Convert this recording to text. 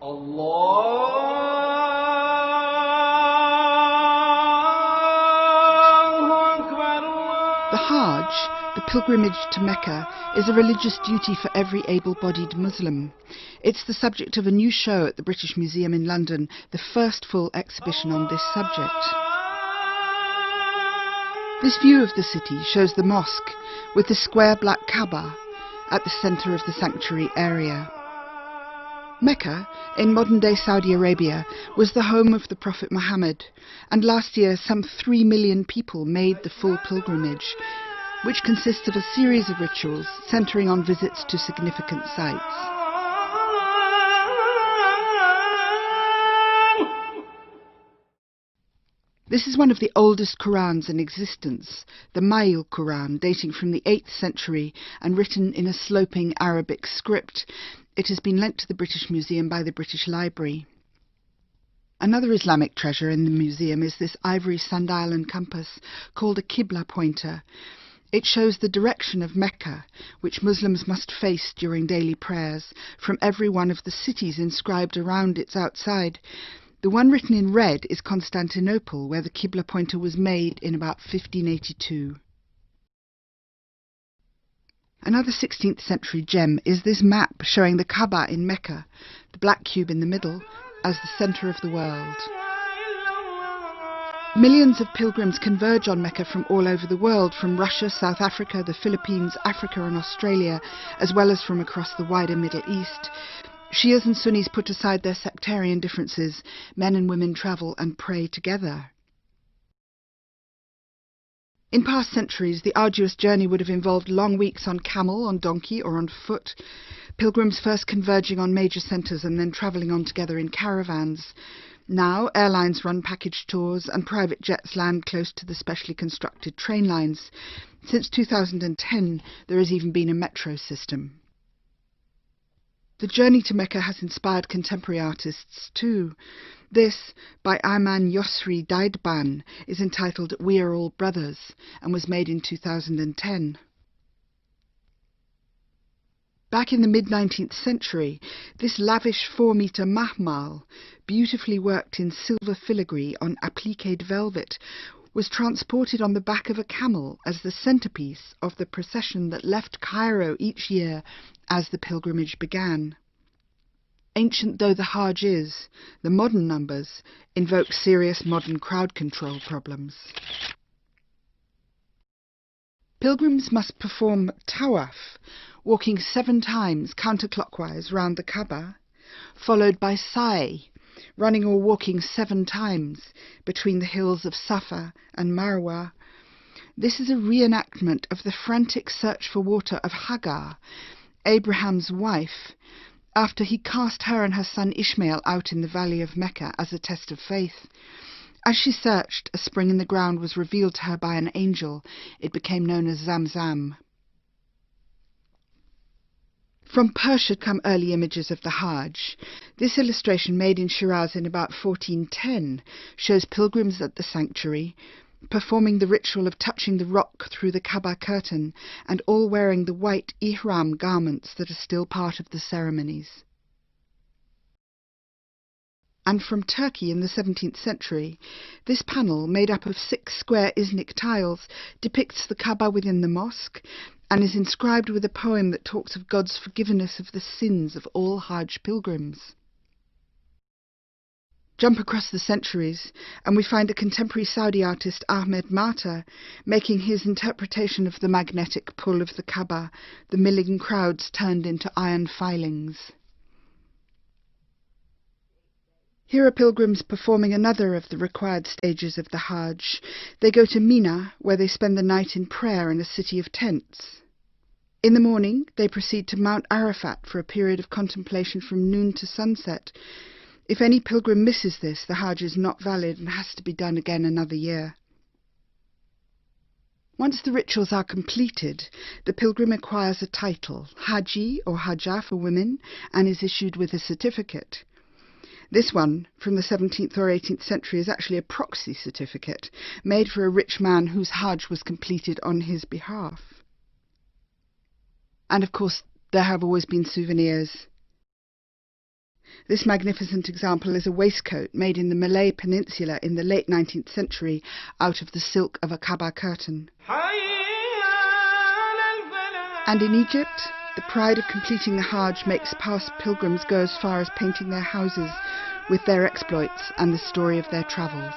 The Hajj, the pilgrimage to Mecca, is a religious duty for every able-bodied Muslim. It's the subject of a new show at the British Museum in London, the first full exhibition on this subject. This view of the city shows the mosque, with the square black Kaaba at the centre of the sanctuary area. Mecca, in modern-day Saudi Arabia, was the home of the Prophet Muhammad, and last year some 3 million people made the full pilgrimage, which consists of a series of rituals centering on visits to significant sites. This is one of the oldest Qurans in existence, the Mail Quran, dating from the 8th century and written in a sloping Arabic script. It has been lent to the British Museum by the British Library. Another Islamic treasure in the museum is this ivory sundial and compass called a Qibla pointer. It shows the direction of Mecca, which Muslims must face during daily prayers, from every one of the cities inscribed around its outside. The one written in red is Constantinople, where the Qibla pointer was made in about 1582. Another 16th century gem is this map showing the Kaaba in Mecca, the black cube in the middle, as the centre of the world. Millions of pilgrims converge on Mecca from all over the world, from Russia, South Africa, the Philippines, Africa and Australia, as well as from across the wider Middle East. Shias and Sunnis put aside their sectarian differences. Men and women travel and pray together. In past centuries, the arduous journey would have involved long weeks on camel, on donkey or on foot, pilgrims first converging on major centres and then travelling on together in caravans. Now, airlines run package tours and private jets land close to the specially constructed train lines. Since 2010, there has even been a metro system. The journey to Mecca has inspired contemporary artists too. This, by Ayman Yosri Daidban, is entitled We Are All Brothers and was made in 2010. Back in the mid-19th century, this lavish 4-metre mahmal, beautifully worked in silver filigree on appliqued velvet, was transported on the back of a camel as the centrepiece of the procession that left Cairo each year as the pilgrimage began. Ancient though the Hajj is, the modern numbers invoke serious modern crowd control problems. Pilgrims must perform tawaf, walking 7 times counterclockwise round the Kaaba, followed by sa'i, running or walking 7 times between the hills of Safa and Marwa. This is a reenactment of the frantic search for water of Hagar, Abraham's wife, after he cast her and her son Ishmael out in the valley of Mecca as a test of faith. As she searched, a spring in the ground was revealed to her by an angel. It became known as Zamzam. From Persia come early images of the Hajj. This illustration, made in Shiraz in about 1410, shows pilgrims at the sanctuary, performing the ritual of touching the rock through the Kaaba curtain, and all wearing the white ihram garments that are still part of the ceremonies. And from Turkey in the 17th century, this panel, made up of 6 square Iznik tiles, depicts the Kaaba within the mosque, and is inscribed with a poem that talks of God's forgiveness of the sins of all Hajj pilgrims. Jump across the centuries, and we find a contemporary Saudi artist, Ahmed Mata, making his interpretation of the magnetic pull of the Kaaba, the milling crowds turned into iron filings. Here are pilgrims performing another of the required stages of the Hajj. They go to Mina, where they spend the night in prayer in a city of tents. In the morning, they proceed to Mount Arafat for a period of contemplation from noon to sunset. If any pilgrim misses this, the Hajj is not valid and has to be done again another year. Once the rituals are completed, the pilgrim acquires a title, Haji or Hajjah for women, and is issued with a certificate. This one, from the 17th or 18th century, is actually a proxy certificate, made for a rich man whose Hajj was completed on his behalf. And of course, there have always been souvenirs. This magnificent example is a waistcoat made in the Malay Peninsula in the late 19th century out of the silk of a Kaaba curtain. And in Egypt, the pride of completing the Hajj makes past pilgrims go as far as painting their houses with their exploits and the story of their travels.